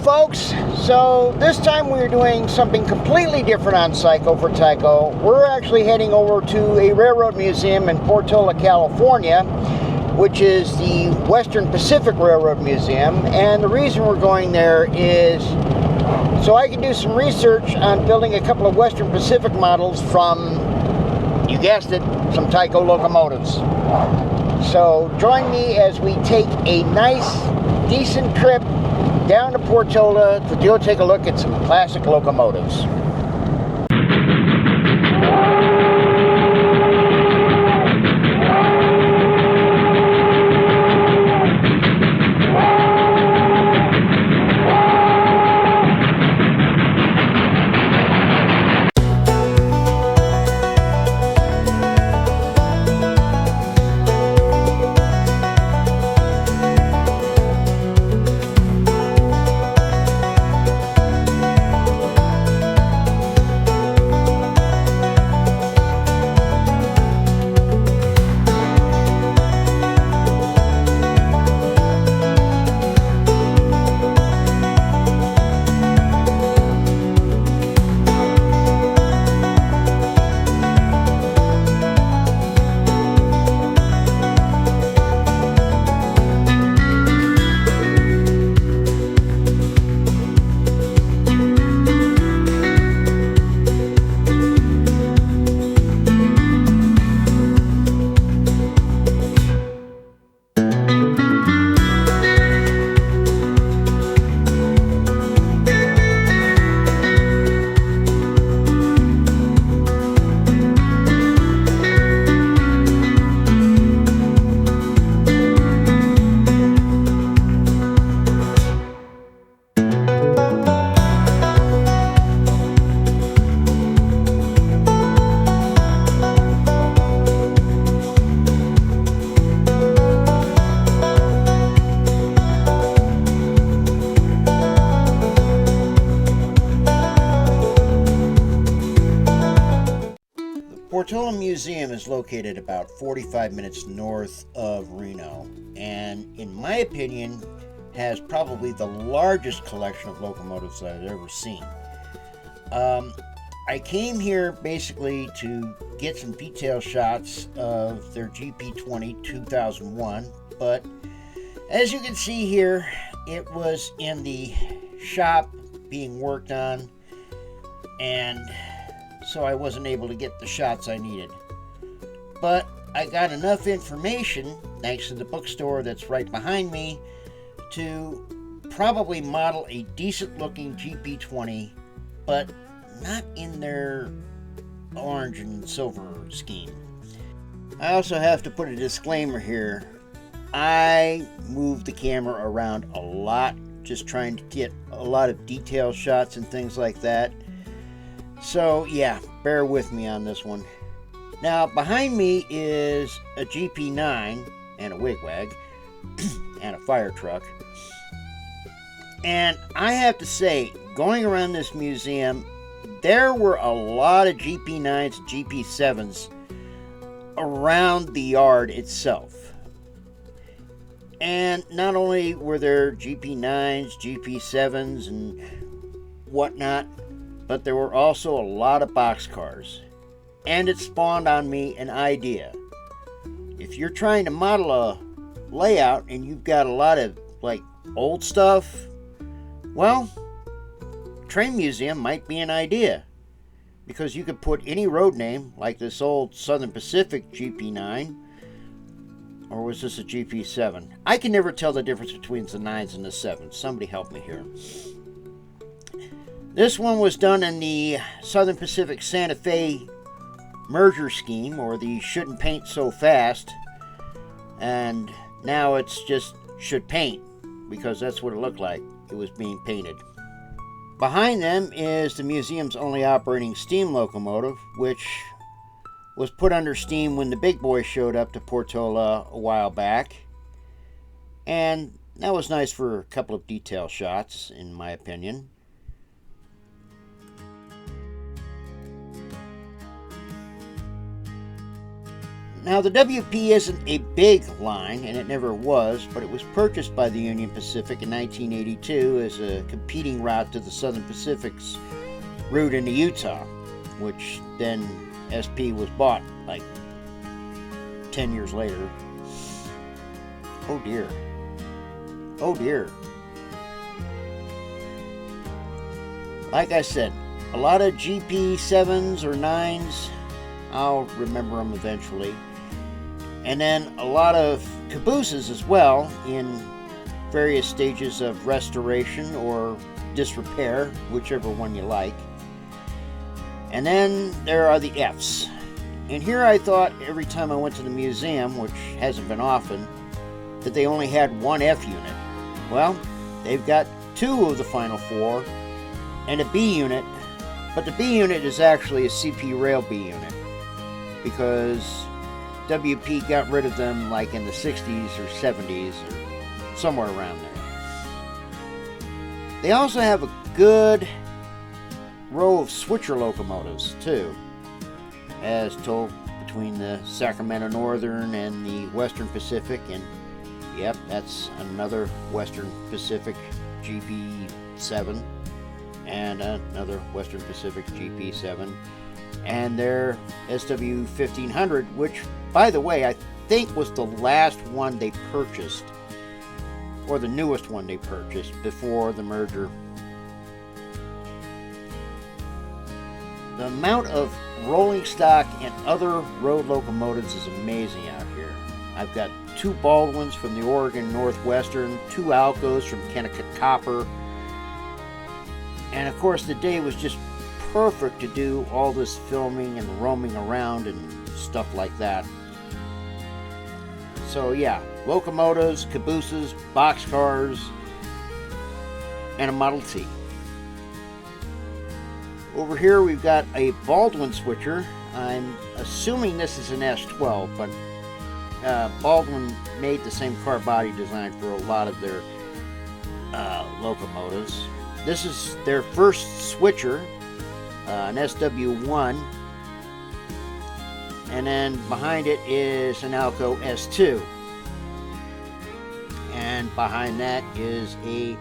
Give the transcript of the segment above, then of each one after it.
folks. So this time we're doing something completely different on Psycho for Tycho. We're actually heading over to a railroad museum in Portola, California, which is the Western Pacific Railroad Museum. And the reason we're going there is so I can do some research on building a couple of Western Pacific models from, you guessed it, some Tycho locomotives. So join me as we take a nice, decent trip down to Portola to go take a look at some classic locomotives. Portola Museum is located about 45 minutes north of Reno, and in my opinion has probably the largest collection of locomotives I've ever seen. I came here basically to get some detail shots of their GP20 2001, but as you can see here, it was in the shop being worked on, and so I wasn't able to get the shots I needed. But I got enough information, thanks to the bookstore that's right behind me, to probably model a decent looking GP20, but not in their orange and silver scheme. I also have to put a disclaimer here. I moved the camera around a lot, just trying to get a lot of detail shots and things like that. So yeah, bear with me on this one. Now behind me is a GP9 and a wigwag and a fire truck. And I have to say, going around this museum, there were a lot of GP9s and GP7s around the yard itself. And not only were there GP9s, GP7s, and whatnot, but there were also a lot of boxcars. And it spawned on me an idea. If you're trying to model a layout and you've got a lot of like old stuff, well, train museum might be an idea, because you could put any road name, like this old Southern Pacific GP9, or was this a GP7? I can never tell the difference between the 9s and the 7s. Somebody help me here. This one was done in the Southern Pacific Santa Fe merger scheme, or the shouldn't paint so fast, and now it's just should paint, because that's what it looked like. It was being painted. Behind them is the museum's only operating steam locomotive, which was put under steam when the big boy showed up to Portola a while back, and that was nice for a couple of detail shots, in my opinion. Now, the WP isn't a big line, and it never was, but it was purchased by the Union Pacific in 1982 as a competing route to the Southern Pacific's route into Utah, which then SP was bought like 10 years later. Oh dear. Oh dear. Like I said, a lot of GP 7s or 9s. I'll remember them eventually. And then a lot of cabooses as well in various stages of restoration or disrepair, whichever one you like. And then there are the Fs. And here I thought every time I went to the museum, which hasn't been often, that they only had one F unit. Well, they've got two of the final four and a B unit, but the B unit is actually a CP Rail B unit because WP got rid of them like in the 60s or 70s or somewhere around there. They also have a good row of switcher locomotives too, as told between the Sacramento Northern and the Western Pacific, and yep, that's another Western Pacific GP7 and another Western Pacific GP7 and their SW 1500, which, by the way, I think was the last one they purchased, or the newest one they purchased before the merger. The amount of rolling stock and other road locomotives is amazing out here. I've got two Baldwins from the Oregon Northwestern, two Alcos from Kennecott Copper, and of course the day was just perfect to do all this filming and roaming around and stuff like that. So yeah, locomotives, cabooses, boxcars, and a Model T. Over here we've got a Baldwin switcher. I'm assuming this is an S12, but Baldwin made the same car body design for a lot of their locomotives. This is their first switcher, an SW1, and then behind it is an Alco S2, and behind that is a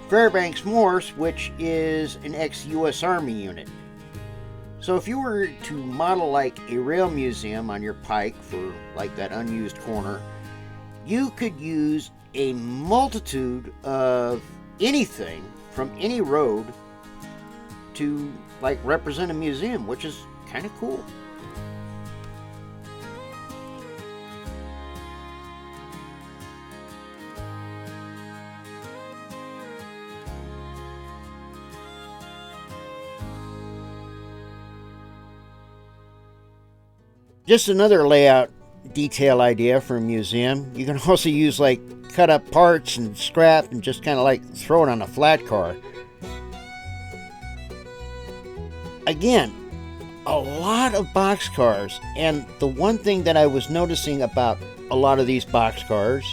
Fairbanks Morse, which is an ex-US Army unit. So if you were to model like a rail museum on your pike for like that unused corner, you could use a multitude of anything from any road to like represent a museum, which is kind of cool. Just another layout detail idea for a museum. You can also use like cut up parts and scrap and just kind of like throw it on a flat car. Again, a lot of boxcars, and the one thing that I was noticing about a lot of these boxcars,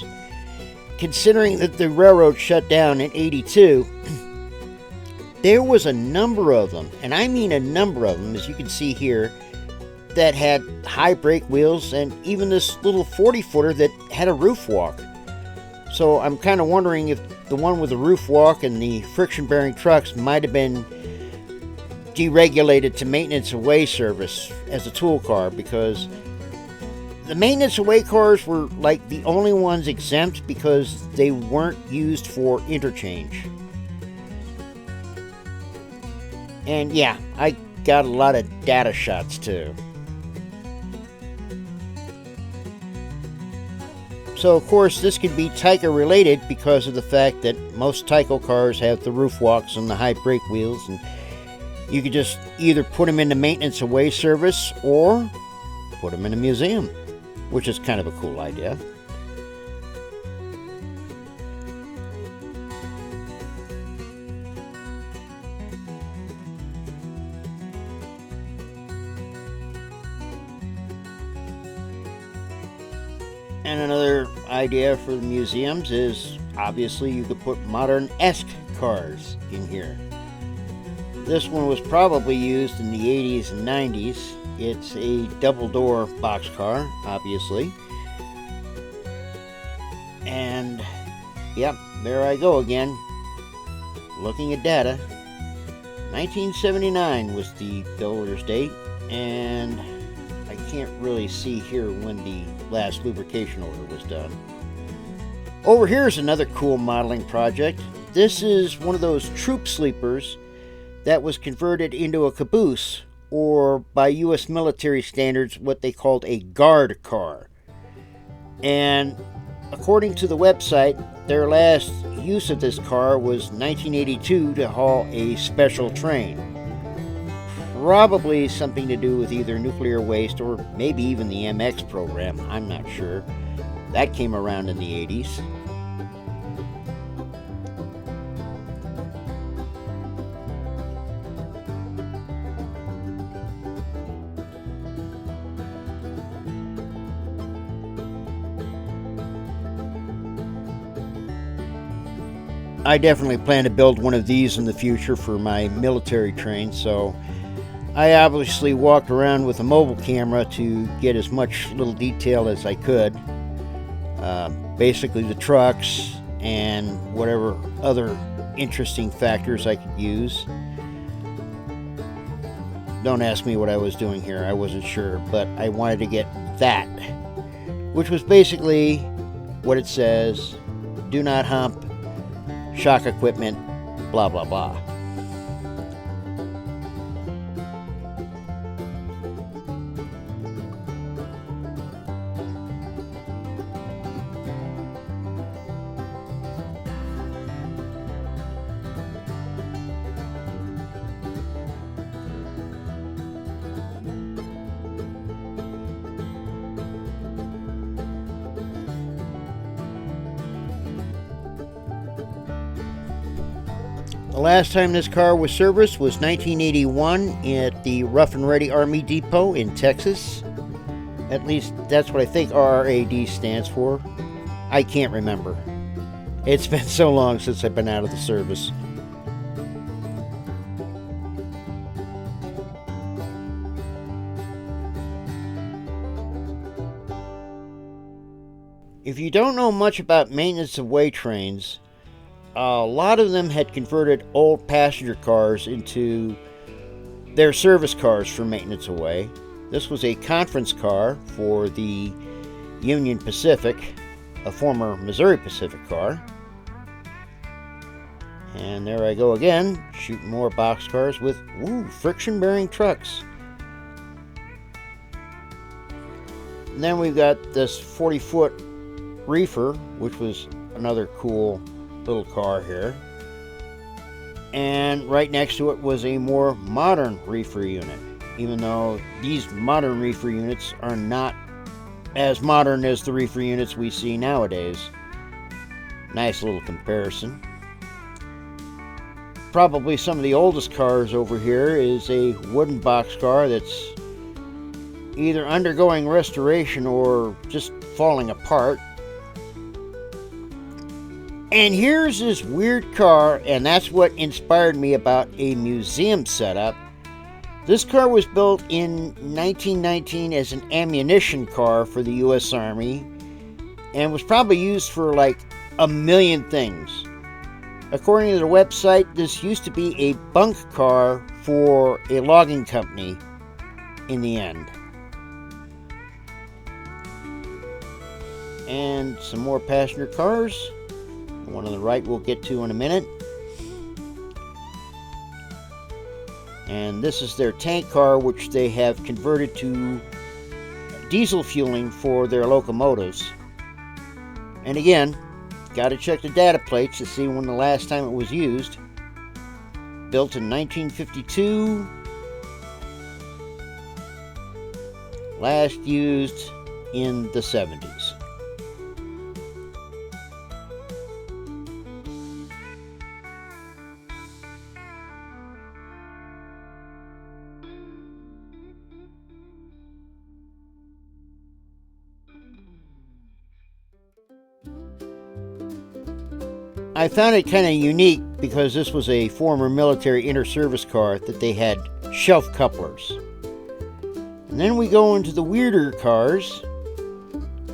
considering that the railroad shut down in '82, there was a number of them, and I mean a number of them, as you can see here, that had high brake wheels, and even this little 40-footer that had a roof walk. So I'm kind of wondering if the one with the roof walk and the friction-bearing trucks might have been deregulated to maintenance away service as a tool car, because the maintenance away cars were like the only ones exempt because they weren't used for interchange. And yeah, I got a lot of data shots too. So of course this could be Tyco related because of the fact that most Tyco cars have the roof walks and the high brake wheels, and you could just either put them into maintenance away service or put them in a museum, which is kind of a cool idea. And another idea for the museums is obviously you could put modern-esque cars in here. This one was probably used in the 80s and 90s, It's a double-door boxcar, obviously. And, yep, there I go again, looking at data. 1979 was the builder's date, and I can't really see here when the last lubrication order was done. Over here is another cool modeling project. This is one of those troop sleepers that was converted into a caboose, or by U.S. military standards, what they called a guard car. And according to the website, their last use of this car was 1982 to haul a special train. Probably something to do with either nuclear waste or maybe even the MX program, I'm not sure. That came around in the 80s. I definitely plan to build one of these in the future for my military train, so I obviously walked around with a mobile camera to get as much little detail as I could. Basically the trucks and whatever other interesting factors I could use. Don't ask me what I was doing here, I wasn't sure, but I wanted to get that, which was basically what it says: do not hump, shock equipment, blah blah blah. The last time this car was serviced was 1981 at the Rough and Ready Army Depot in Texas. At least that's what I think RRAD stands for. I can't remember. It's been so long since I've been out of the service. If you don't know much about maintenance of way trains, a lot of them had converted old passenger cars into their service cars for maintenance away. This was a conference car for the Union Pacific, a former Missouri Pacific car. And there I go again, shooting more boxcars with friction-bearing trucks. And then we've got this 40-foot reefer, which was another cool little car here, and right next to it was a more modern reefer unit, even though these modern reefer units are not as modern as the reefer units we see nowadays. Nice little comparison. Probably some of the oldest cars over here is a wooden boxcar that's either undergoing restoration or just falling apart. And here's this weird car, and that's what inspired me about a museum setup. This car was built in 1919 as an ammunition car for the U.S. Army and was probably used for like a million things. According to the website, this used to be a bunk car for a logging company in the end. And some more passenger cars. The one on the right we'll get to in a minute. And this is their tank car, which they have converted to diesel fueling for their locomotives. And again, got to check the data plates to see when the last time it was used. Built in 1952. Last used in the 70s. I found it kind of unique because this was a former military inter-service car that they had shelf couplers. And then we go into the weirder cars.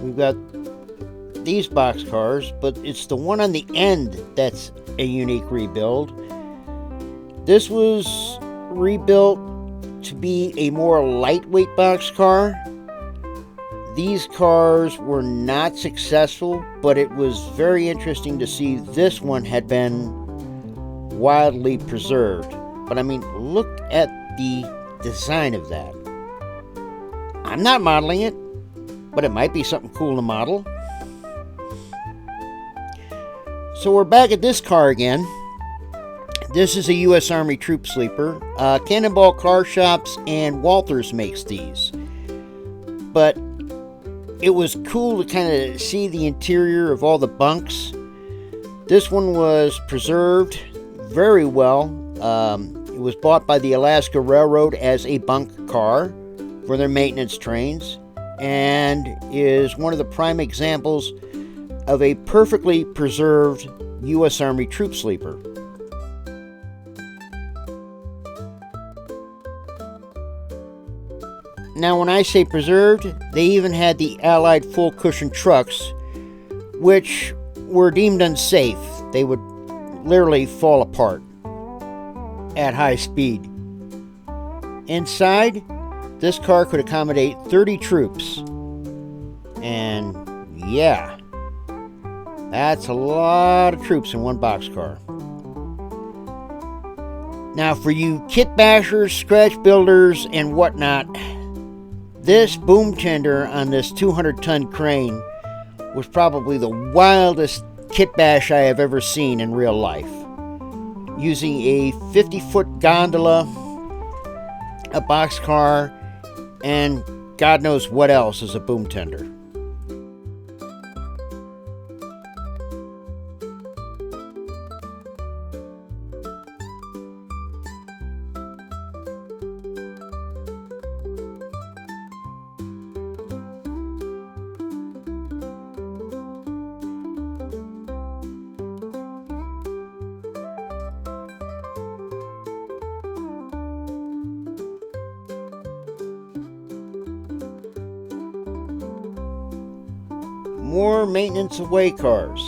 We've got these box cars, but it's the one on the end that's a unique rebuild. This was rebuilt to be a more lightweight boxcar. These cars were not successful, but it was very interesting to see this one had been wildly preserved. But I mean, look at the design of that. I'm not modeling it, but it might be something cool to model. So we're back at this car again. This is a U.S. Army troop sleeper. Cannonball Car Shops and Walters makes these. But it was cool to kind of see the interior of all the bunks. This one was preserved very well. It was bought by the Alaska Railroad as a bunk car for their maintenance trains, and is one of the prime examples of a perfectly preserved U.S. Army troop sleeper. Now, when I say preserved, they even had the Allied full cushion trucks, which were deemed unsafe. They would literally fall apart at high speed. Inside, this car could accommodate 30 troops. And yeah, that's a lot of troops in one boxcar. Now, for you kit bashers, scratch builders, and whatnot, this boom tender on this 200-ton crane was probably the wildest kit bash I have ever seen in real life. Using a 50-foot gondola, a boxcar, and God knows what else is a boom tender. More maintenance away cars.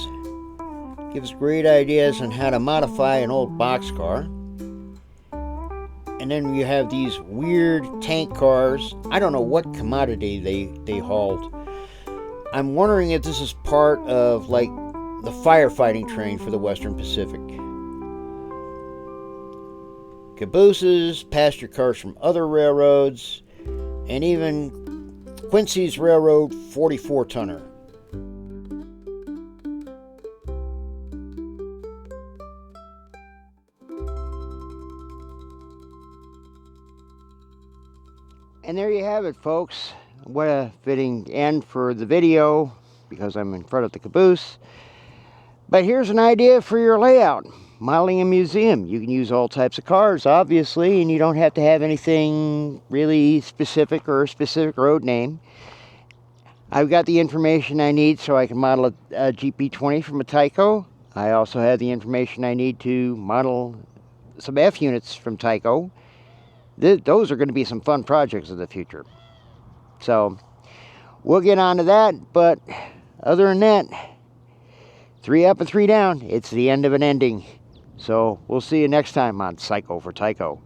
Gives great ideas on how to modify an old boxcar. And then you have these weird tank cars. I don't know what commodity they hauled. I'm wondering if this is part of like the firefighting train for the Western Pacific. Cabooses, passenger cars from other railroads, and even Quincy's Railroad 44-tonner. And there you have it, folks. What a fitting end for the video, because I'm in front of the caboose. But here's an idea for your layout. Modeling a museum. You can use all types of cars, obviously, and you don't have to have anything really specific or a specific road name. I've got the information I need so I can model a GP20 from a Tyco. I also have the information I need to model some F units from Tyco. Those are going to be some fun projects in the future. So we'll get on to that, but other than that, 3 up and 3 down. It's the end of an ending. So we'll see you next time on Psycho for Tyco.